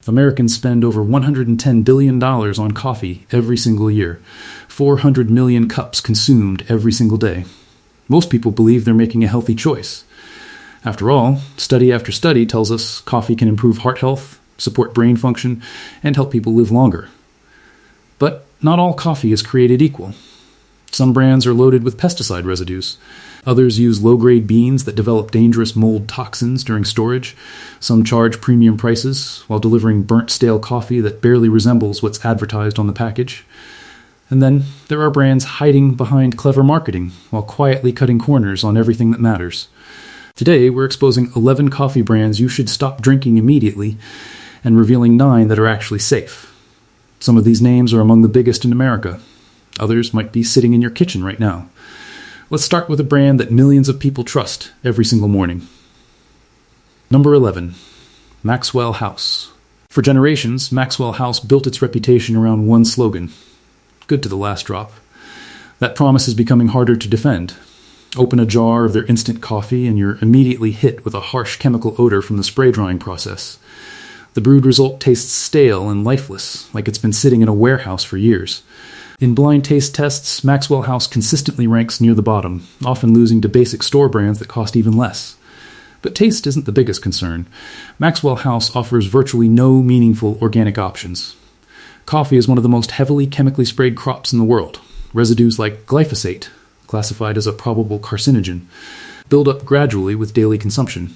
Americans spend over $110 billion on coffee every single year, 400 million cups consumed every single day. Most people believe they're making a healthy choice. After all, study after study tells us coffee can improve heart health, support brain function, and help people live longer. But not all coffee is created equal. Some brands are loaded with pesticide residues. Others use low-grade beans that develop dangerous mold toxins during storage. Some charge premium prices while delivering burnt stale coffee that barely resembles what's advertised on the package. And then there are brands hiding behind clever marketing while quietly cutting corners on everything that matters. Today, we're exposing 11 coffee brands you should stop drinking immediately and revealing 9 that are actually safe. Some of these names are among the biggest in America. Others might be sitting in your kitchen right now. Let's start with a brand that millions of people trust every single morning. Number 11. Maxwell House. For generations, Maxwell House built its reputation around one slogan: good to the last drop. That promise is becoming harder to defend. Open a jar of their instant coffee and you're immediately hit with a harsh chemical odor from the spray drying process. The brewed result tastes stale and lifeless, like it's been sitting in a warehouse for years. In blind taste tests, Maxwell House consistently ranks near the bottom, often losing to basic store brands that cost even less. But taste isn't the biggest concern. Maxwell House offers virtually no meaningful organic options. Coffee is one of the most heavily chemically sprayed crops in the world. Residues like glyphosate, classified as a probable carcinogen, build up gradually with daily consumption.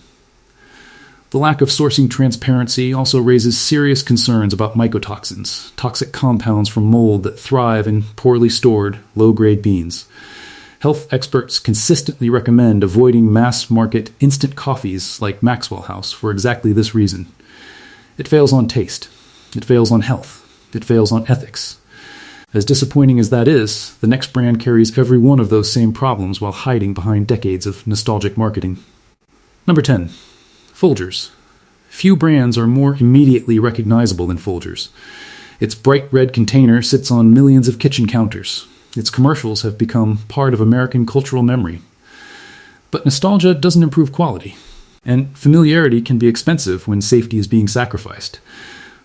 The lack of sourcing transparency also raises serious concerns about mycotoxins, toxic compounds from mold that thrive in poorly stored, low-grade beans. Health experts consistently recommend avoiding mass-market instant coffees like Maxwell House for exactly this reason. It fails on taste. It fails on health. It fails on ethics. As disappointing as that is, the next brand carries every one of those same problems while hiding behind decades of nostalgic marketing. Number 10. Folgers. Few brands are more immediately recognizable than Folgers. Its bright red container sits on millions of kitchen counters. Its commercials have become part of American cultural memory. But nostalgia doesn't improve quality, and familiarity can be expensive when safety is being sacrificed.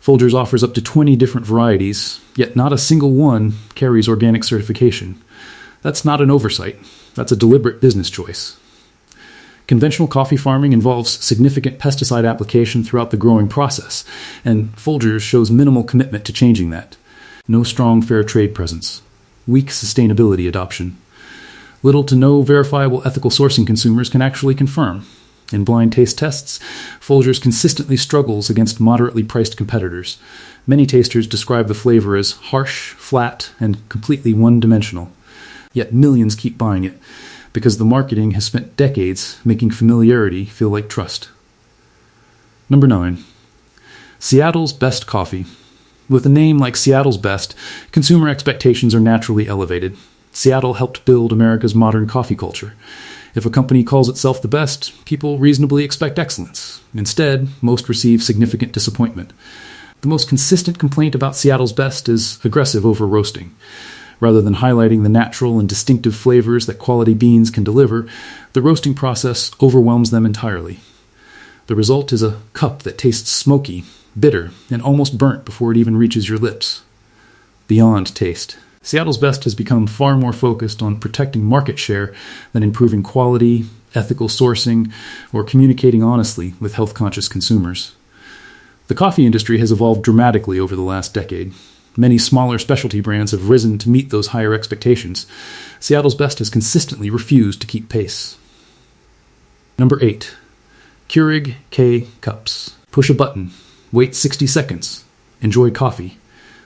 Folgers offers up to 20 different varieties, yet not a single one carries organic certification. That's not an oversight. That's a deliberate business choice. Conventional coffee farming involves significant pesticide application throughout the growing process, and Folgers shows minimal commitment to changing that. No strong fair trade presence. Weak sustainability adoption. Little to no verifiable ethical sourcing consumers can actually confirm. In blind taste tests, Folgers consistently struggles against moderately priced competitors. Many tasters describe the flavor as harsh, flat, and completely one-dimensional. Yet millions keep buying it, because the marketing has spent decades making familiarity feel like trust. Number 9. Seattle's Best Coffee. With a name like Seattle's Best, consumer expectations are naturally elevated. Seattle helped build America's modern coffee culture. If a company calls itself the best, people reasonably expect excellence. Instead, most receive significant disappointment. The most consistent complaint about Seattle's Best is aggressive over-roasting. Rather than highlighting the natural and distinctive flavors that quality beans can deliver, the roasting process overwhelms them entirely. The result is a cup that tastes smoky, bitter, and almost burnt before it even reaches your lips. Beyond taste, Seattle's Best has become far more focused on protecting market share than improving quality, ethical sourcing, or communicating honestly with health-conscious consumers. The coffee industry has evolved dramatically over the last decade. Many smaller specialty brands have risen to meet those higher expectations. Seattle's Best has consistently refused to keep pace. Number 8. Keurig K-Cups. Push a button. Wait 60 seconds. Enjoy coffee.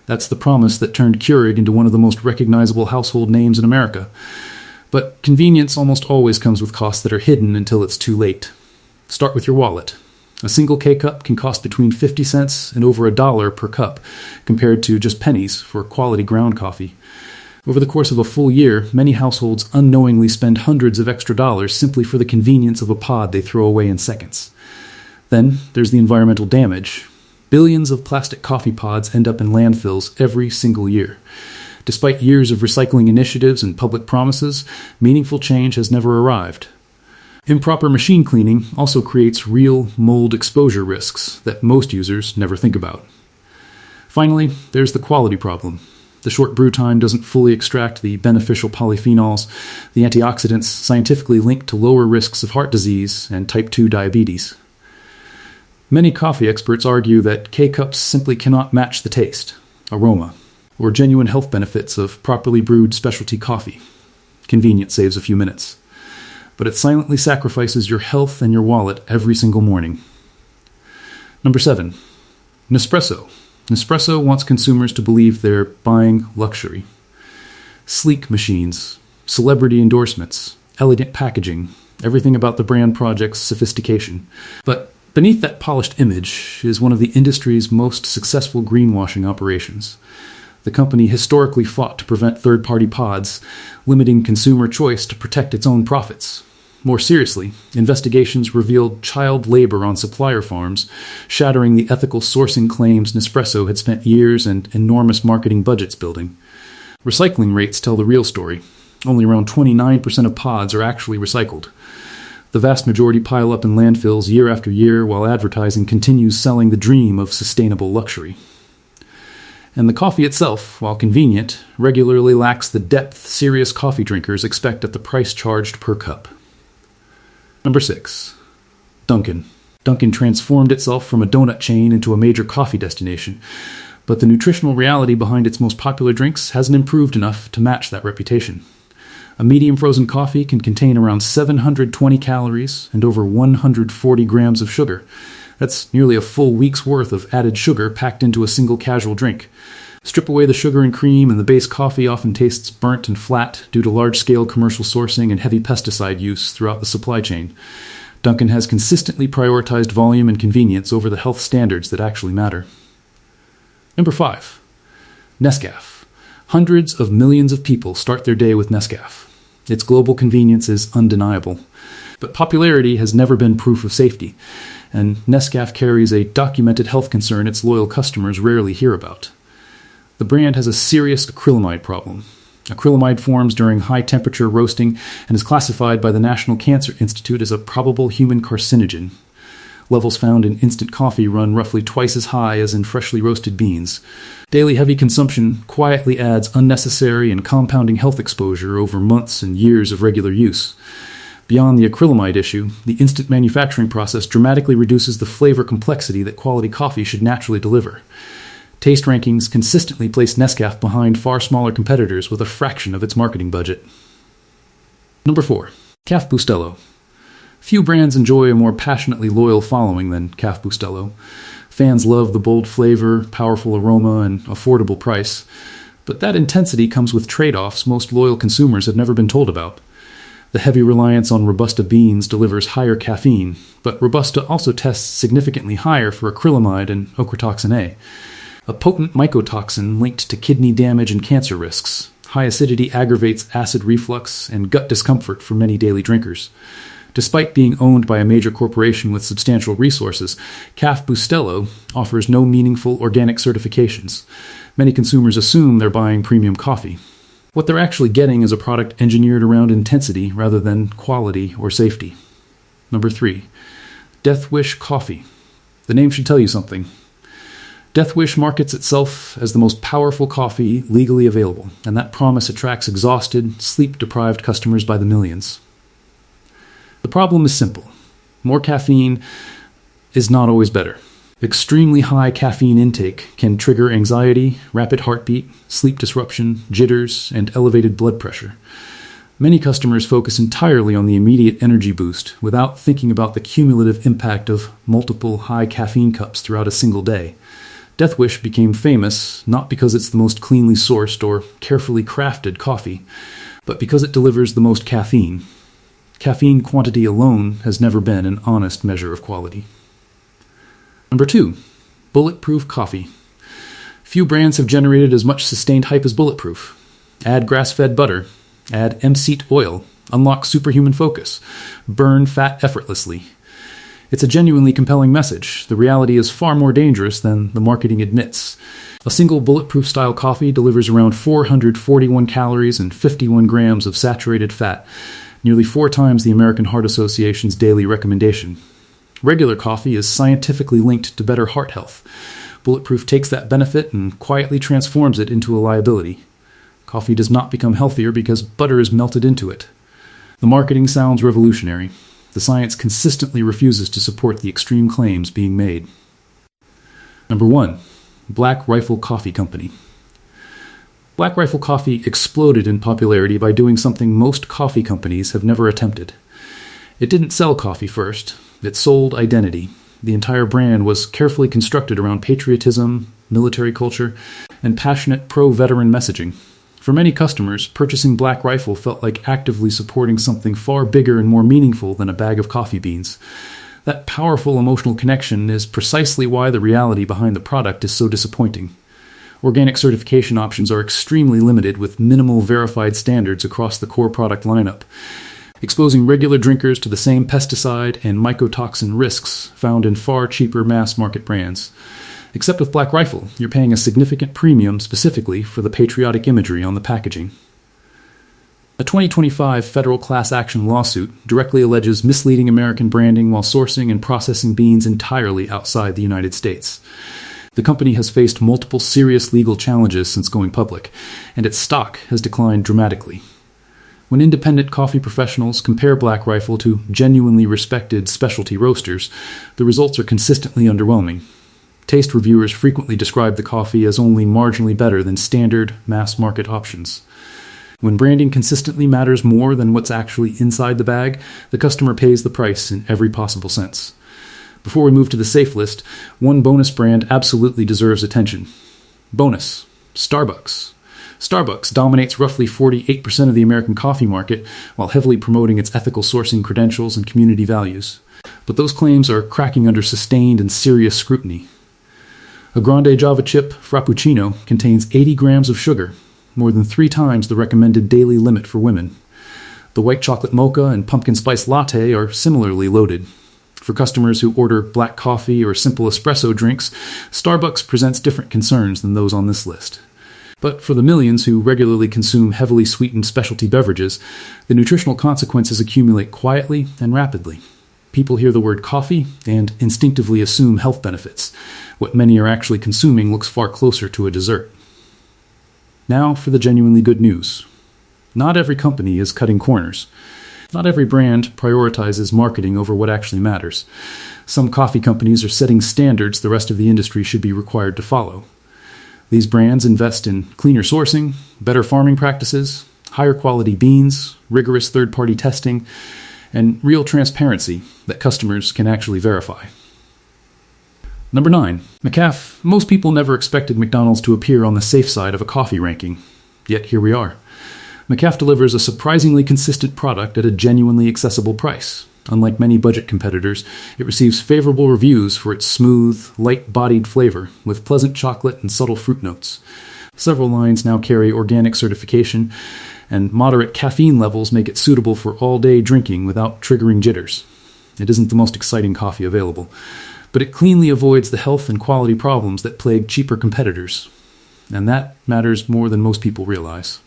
That's the promise that turned Keurig into one of the most recognizable household names in America. But convenience almost always comes with costs that are hidden until it's too late. Start with your wallet. A single K-Cup can cost between 50 cents and over $1 per cup, compared to just pennies for quality ground coffee. Over the course of a full year, many households unknowingly spend hundreds of extra dollars simply for the convenience of a pod they throw away in seconds. Then there's the environmental damage. Billions of plastic coffee pods end up in landfills every single year. Despite years of recycling initiatives and public promises, meaningful change has never arrived. Improper machine cleaning also creates real mold exposure risks that most users never think about. Finally, there's the quality problem. The short brew time doesn't fully extract the beneficial polyphenols, the antioxidants scientifically linked to lower risks of heart disease and type 2 diabetes. Many coffee experts argue that K-cups simply cannot match the taste, aroma, or genuine health benefits of properly brewed specialty coffee. Convenience saves a few minutes, but it silently sacrifices your health and your wallet every single morning. Number 7. Nespresso. Nespresso wants consumers to believe they're buying luxury. Sleek machines, celebrity endorsements, elegant packaging, everything about the brand project's sophistication. But beneath that polished image is one of the industry's most successful greenwashing operations. The company historically fought to prevent third-party pods, limiting consumer choice to protect its own profits. More seriously, investigations revealed child labor on supplier farms, shattering the ethical sourcing claims Nespresso had spent years and enormous marketing budgets building. Recycling rates tell the real story. Only around 29% of pods are actually recycled. The vast majority pile up in landfills year after year while advertising continues selling the dream of sustainable luxury. And the coffee itself, while convenient, regularly lacks the depth serious coffee drinkers expect at the price charged per cup. Number 6. Dunkin'. Dunkin' transformed itself from a donut chain into a major coffee destination, but the nutritional reality behind its most popular drinks hasn't improved enough to match that reputation. A medium frozen coffee can contain around 720 calories and over 140 grams of sugar. That's nearly a full week's worth of added sugar packed into a single casual drink. Strip away the sugar and cream, and the base coffee often tastes burnt and flat due to large-scale commercial sourcing and heavy pesticide use throughout the supply chain. Dunkin' has consistently prioritized volume and convenience over the health standards that actually matter. Number 5. Nescafé. Hundreds of millions of people start their day with Nescafé. Its global convenience is undeniable. But popularity has never been proof of safety, and Nescafé carries a documented health concern its loyal customers rarely hear about. The brand has a serious acrylamide problem. Acrylamide forms during high-temperature roasting and is classified by the National Cancer Institute as a probable human carcinogen. Levels found in instant coffee run roughly twice as high as in freshly roasted beans. Daily heavy consumption quietly adds unnecessary and compounding health exposure over months and years of regular use. Beyond the acrylamide issue, the instant manufacturing process dramatically reduces the flavor complexity that quality coffee should naturally deliver. Taste rankings consistently place Nescafé behind far smaller competitors with a fraction of its marketing budget. Number 4. Café Bustelo. Few brands enjoy a more passionately loyal following than Café Bustelo. Fans love the bold flavor, powerful aroma, and affordable price. But that intensity comes with trade-offs most loyal consumers have never been told about. The heavy reliance on Robusta beans delivers higher caffeine, but Robusta also tests significantly higher for acrylamide and ochratoxin A, a potent mycotoxin linked to kidney damage and cancer risks. High acidity aggravates acid reflux and gut discomfort for many daily drinkers. Despite being owned by a major corporation with substantial resources, Café Bustelo offers no meaningful organic certifications. Many consumers assume they're buying premium coffee. What they're actually getting is a product engineered around intensity rather than quality or safety. Number 3. Death Wish Coffee. The name should tell you something. Death Wish markets itself as the most powerful coffee legally available, and that promise attracts exhausted, sleep-deprived customers by the millions. The problem is simple. More caffeine is not always better. Extremely high caffeine intake can trigger anxiety, rapid heartbeat, sleep disruption, jitters, and elevated blood pressure. Many customers focus entirely on the immediate energy boost without thinking about the cumulative impact of multiple high caffeine cups throughout a single day. Death Wish became famous not because it's the most cleanly sourced or carefully crafted coffee, but because it delivers the most caffeine. Caffeine quantity alone has never been an honest measure of quality. Number 2. Bulletproof Coffee. Few brands have generated as much sustained hype as Bulletproof. Add grass-fed butter. Add MCT oil. Unlock superhuman focus. Burn fat effortlessly. It's a genuinely compelling message. The reality is far more dangerous than the marketing admits. A single bulletproof-style coffee delivers around 441 calories and 51 grams of saturated fat, nearly 4 times the American Heart Association's daily recommendation. Regular coffee is scientifically linked to better heart health. Bulletproof takes that benefit and quietly transforms it into a liability. Coffee does not become healthier because butter is melted into it. The marketing sounds revolutionary. The science consistently refuses to support the extreme claims being made. Number 1. Black Rifle Coffee Company. Black Rifle Coffee exploded in popularity by doing something most coffee companies have never attempted. It didn't sell coffee first. It sold identity. The entire brand was carefully constructed around patriotism, military culture, and passionate pro-veteran messaging. For many customers, purchasing Black Rifle felt like actively supporting something far bigger and more meaningful than a bag of coffee beans. That powerful emotional connection is precisely why the reality behind the product is so disappointing. Organic certification options are extremely limited with minimal verified standards across the core product lineup, exposing regular drinkers to the same pesticide and mycotoxin risks found in far cheaper mass-market brands. Except with Black Rifle, you're paying a significant premium specifically for the patriotic imagery on the packaging. A 2025 federal class action lawsuit directly alleges misleading American branding while sourcing and processing beans entirely outside the United States. The company has faced multiple serious legal challenges since going public, and its stock has declined dramatically. When independent coffee professionals compare Black Rifle to genuinely respected specialty roasters, the results are consistently underwhelming. Taste reviewers frequently describe the coffee as only marginally better than standard, mass-market options. When branding consistently matters more than what's actually inside the bag, the customer pays the price in every possible sense. Before we move to the safe list, one bonus brand absolutely deserves attention. Bonus. Starbucks. Starbucks dominates roughly 48% of the American coffee market while heavily promoting its ethical sourcing credentials and community values. But those claims are cracking under sustained and serious scrutiny. A Grande Java chip Frappuccino contains 80 grams of sugar, more than 3 times the recommended daily limit for women. The white chocolate mocha and pumpkin spice latte are similarly loaded. For customers who order black coffee or simple espresso drinks, Starbucks presents different concerns than those on this list. But for the millions who regularly consume heavily sweetened specialty beverages, the nutritional consequences accumulate quietly and rapidly. People hear the word coffee and instinctively assume health benefits. What many are actually consuming looks far closer to a dessert. Now for the genuinely good news. Not every company is cutting corners. Not every brand prioritizes marketing over what actually matters. Some coffee companies are setting standards the rest of the industry should be required to follow. These brands invest in cleaner sourcing, better farming practices, higher quality beans, rigorous third-party testing, and real transparency that customers can actually verify. Number 9. McCafe. Most people never expected McDonald's to appear on the safe side of a coffee ranking. Yet here we are. McCafe delivers a surprisingly consistent product at a genuinely accessible price. Unlike many budget competitors, it receives favorable reviews for its smooth, light-bodied flavor with pleasant chocolate and subtle fruit notes. Several lines now carry organic certification, and moderate caffeine levels make it suitable for all-day drinking without triggering jitters. It isn't the most exciting coffee available, but it cleanly avoids the health and quality problems that plague cheaper competitors. And that matters more than most people realize.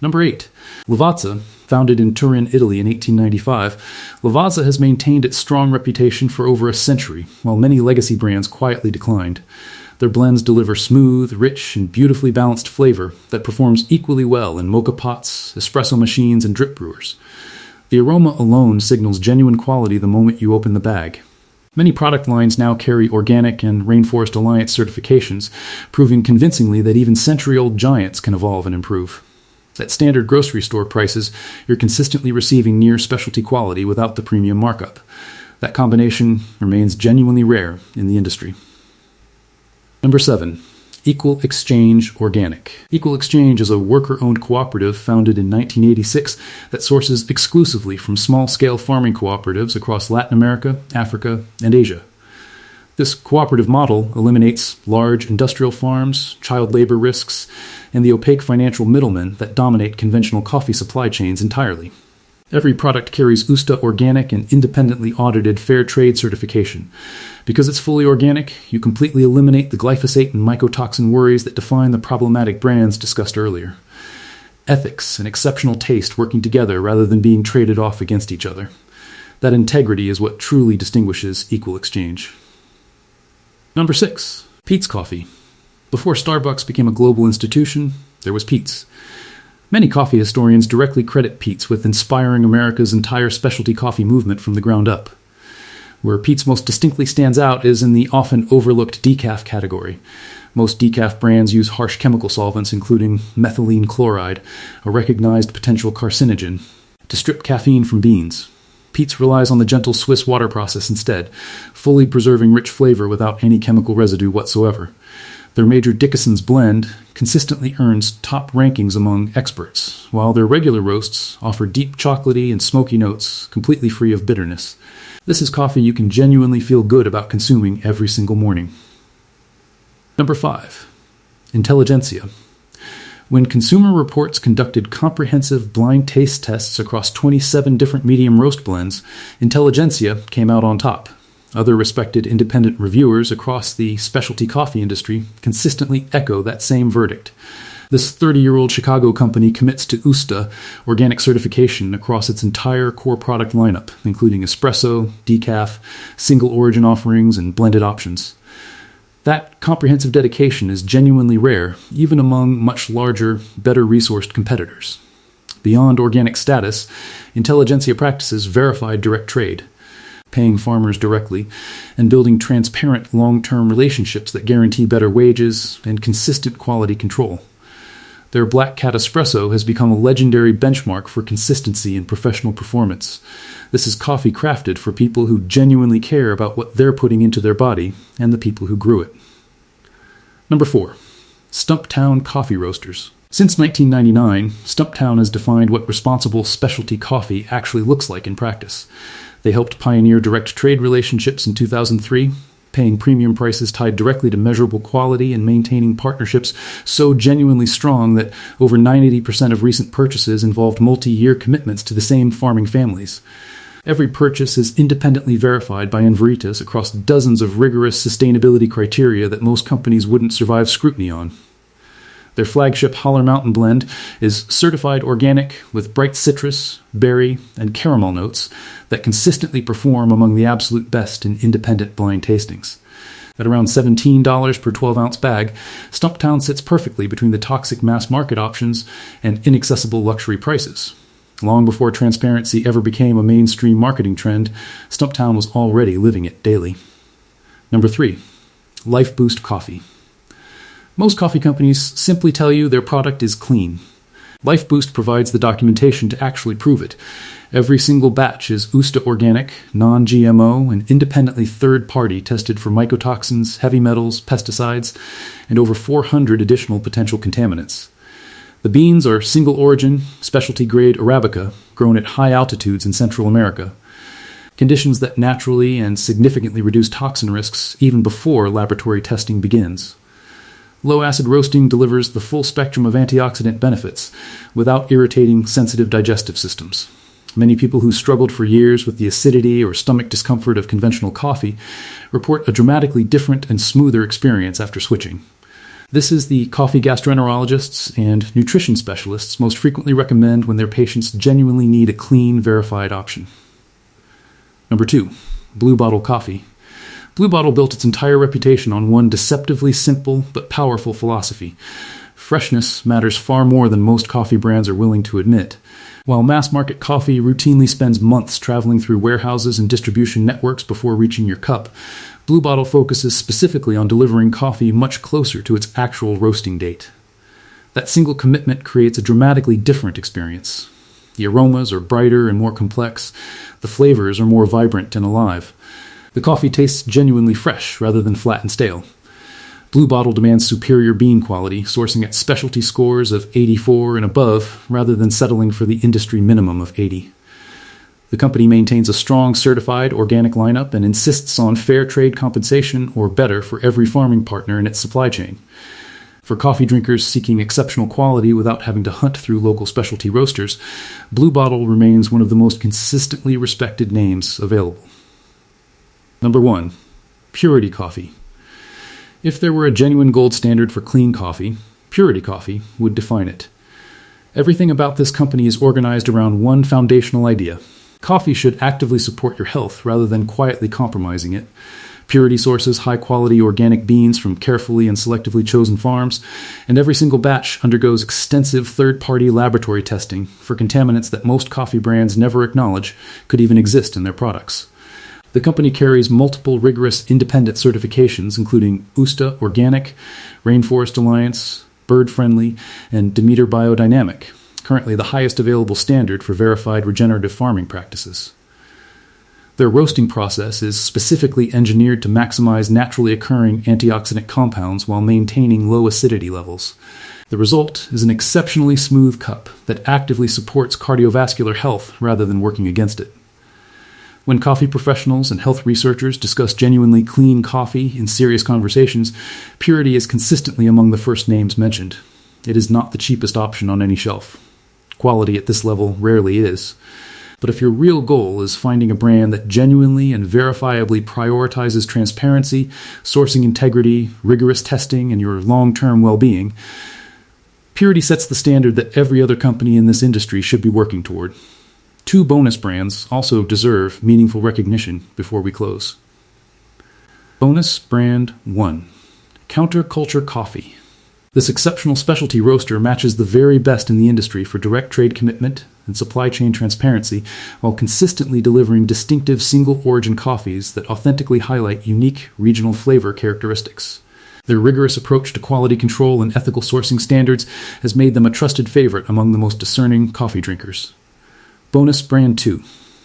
Number 8. Lavazza. Founded in Turin, Italy in 1895, Lavazza has maintained its strong reputation for over a century, while many legacy brands quietly declined. Their blends deliver smooth, rich, and beautifully balanced flavor that performs equally well in mocha pots, espresso machines, and drip brewers. The aroma alone signals genuine quality the moment you open the bag. Many product lines now carry organic and Rainforest Alliance certifications, proving convincingly that even century-old giants can evolve and improve. At standard grocery store prices, you're consistently receiving near specialty quality without the premium markup. That combination remains genuinely rare in the industry. Number 7. Equal Exchange Organic. Equal Exchange is a worker-owned cooperative founded in 1986 that sources exclusively from small-scale farming cooperatives across Latin America, Africa, and Asia. This cooperative model eliminates large industrial farms, child labor risks, and the opaque financial middlemen that dominate conventional coffee supply chains entirely. Every product carries USDA organic and independently audited fair trade certification. Because it's fully organic, you completely eliminate the glyphosate and mycotoxin worries that define the problematic brands discussed earlier. ethics and exceptional taste working together rather than being traded off against each other. That integrity is what truly distinguishes equal exchange. Number 6, Peet's Coffee. Before Starbucks became a global institution, there was Peet's. Many coffee historians directly credit Peet's with inspiring America's entire specialty coffee movement from the ground up. Where Peet's most distinctly stands out is in the often overlooked decaf category. Most decaf brands use harsh chemical solvents, including methylene chloride, a recognized potential carcinogen, to strip caffeine from beans. Peet's relies on the gentle Swiss water process instead, fully preserving rich flavor without any chemical residue whatsoever. Their Major Dickinson's blend consistently earns top rankings among experts, while their regular roasts offer deep chocolatey and smoky notes, completely free of bitterness. This is coffee you can genuinely feel good about consuming every single morning. Number 5, Intelligentsia. When Consumer Reports conducted comprehensive blind taste tests across 27 different medium roast blends, Intelligentsia came out on top. Other respected independent reviewers across the specialty coffee industry consistently echo that same verdict. This 30-year-old Chicago company commits to USTA organic certification across its entire core product lineup, including espresso, decaf, single origin offerings, and blended options. That comprehensive dedication is genuinely rare, even among much larger, better-resourced competitors. Beyond organic status, Intelligentsia practices verified direct trade, paying farmers directly, and building transparent long-term relationships that guarantee better wages and consistent quality control. Their Black Cat Espresso has become a legendary benchmark for consistency and professional performance. This is coffee crafted for people who genuinely care about what they're putting into their body and the people who grew it. Number 4, Stumptown Coffee Roasters. Since 1999, Stumptown has defined what responsible specialty coffee actually looks like in practice. They helped pioneer direct trade relationships in 2003, paying premium prices tied directly to measurable quality and maintaining partnerships so genuinely strong that over 90% of recent purchases involved multi-year commitments to the same farming families. Every purchase is independently verified by Enveritas across dozens of rigorous sustainability criteria that most companies wouldn't survive scrutiny on. Their flagship Holler Mountain blend is certified organic with bright citrus, berry, and caramel notes that consistently perform among the absolute best in independent blind tastings. At around $17 per 12-ounce bag, Stumptown sits perfectly between the toxic mass market options and inaccessible luxury prices. Long before transparency ever became a mainstream marketing trend, Stumptown was already living it daily. Number 3, Life Boost Coffee. Most coffee companies simply tell you their product is clean. Life Boost provides the documentation to actually prove it. Every single batch is USTA organic, non-GMO, and independently third-party tested for mycotoxins, heavy metals, pesticides, and over 400 additional potential contaminants. The beans are single-origin, specialty-grade Arabica, grown at high altitudes in Central America, conditions that naturally and significantly reduce toxin risks even before laboratory testing begins. Low-acid roasting delivers the full spectrum of antioxidant benefits without irritating sensitive digestive systems. Many people who struggled for years with the acidity or stomach discomfort of conventional coffee report a dramatically different and smoother experience after switching. This is the coffee gastroenterologists and nutrition specialists most frequently recommend when their patients genuinely need a clean, verified option. Number 2, Blue Bottle Coffee. Blue Bottle built its entire reputation on one deceptively simple but powerful philosophy. Freshness matters far more than most coffee brands are willing to admit. While mass-market coffee routinely spends months traveling through warehouses and distribution networks before reaching your cup, Blue Bottle focuses specifically on delivering coffee much closer to its actual roasting date. That single commitment creates a dramatically different experience. The aromas are brighter and more complex. The flavors are more vibrant and alive. The coffee tastes genuinely fresh rather than flat and stale. Blue Bottle demands superior bean quality, sourcing at specialty scores of 84 and above rather than settling for the industry minimum of 80. The company maintains a strong certified organic lineup and insists on fair trade compensation or better for every farming partner in its supply chain. For coffee drinkers seeking exceptional quality without having to hunt through local specialty roasters, Blue Bottle remains one of the most consistently respected names available. Number 1, Purity Coffee. If there were a genuine gold standard for clean coffee, Purity Coffee would define it. Everything about this company is organized around one foundational idea. Coffee should actively support your health rather than quietly compromising it. Purity sources high-quality organic beans from carefully and selectively chosen farms, and every single batch undergoes extensive third-party laboratory testing for contaminants that most coffee brands never acknowledge could even exist in their products. The company carries multiple rigorous independent certifications, including USTA Organic, Rainforest Alliance, Bird Friendly, and Demeter Biodynamic, currently the highest available standard for verified regenerative farming practices. Their roasting process is specifically engineered to maximize naturally occurring antioxidant compounds while maintaining low acidity levels. The result is an exceptionally smooth cup that actively supports cardiovascular health rather than working against it. When coffee professionals and health researchers discuss genuinely clean coffee in serious conversations, purity is consistently among the first names mentioned. It is not the cheapest option on any shelf. Quality at this level rarely is. But if your real goal is finding a brand that genuinely and verifiably prioritizes transparency, sourcing integrity, rigorous testing, and your long-term well-being, purity sets the standard that every other company in this industry should be working toward. 2 bonus brands also deserve meaningful recognition before we close. Bonus Brand 1. Counterculture Coffee. This exceptional specialty roaster matches the very best in the industry for direct trade commitment and supply chain transparency, while consistently delivering distinctive single-origin coffees that authentically highlight unique regional flavor characteristics. Their rigorous approach to quality control and ethical sourcing standards has made them a trusted favorite among the most discerning coffee drinkers. Bonus Brand 2.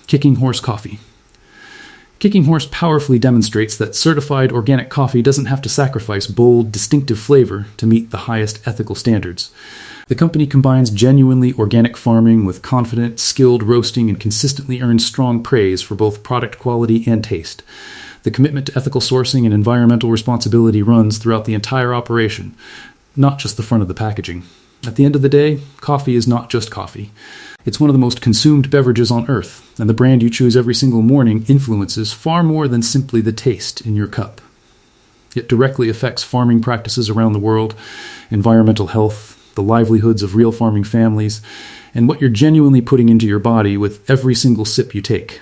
Kicking Horse Coffee. Kicking Horse powerfully demonstrates that certified organic coffee doesn't have to sacrifice bold, distinctive flavor to meet the highest ethical standards. The company combines genuinely organic farming with confident, skilled roasting and consistently earns strong praise for both product quality and taste. The commitment to ethical sourcing and environmental responsibility runs throughout the entire operation, not just the front of the packaging. At the end of the day, coffee is not just coffee. It's one of the most consumed beverages on Earth, and the brand you choose every single morning influences far more than simply the taste in your cup. It directly affects farming practices around the world, environmental health, the livelihoods of real farming families, and what you're genuinely putting into your body with every single sip you take.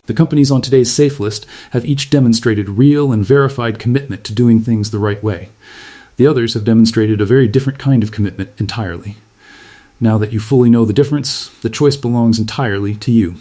The companies on today's safe list have each demonstrated real and verified commitment to doing things the right way. The others have demonstrated a very different kind of commitment entirely. Now that you fully know the difference, the choice belongs entirely to you.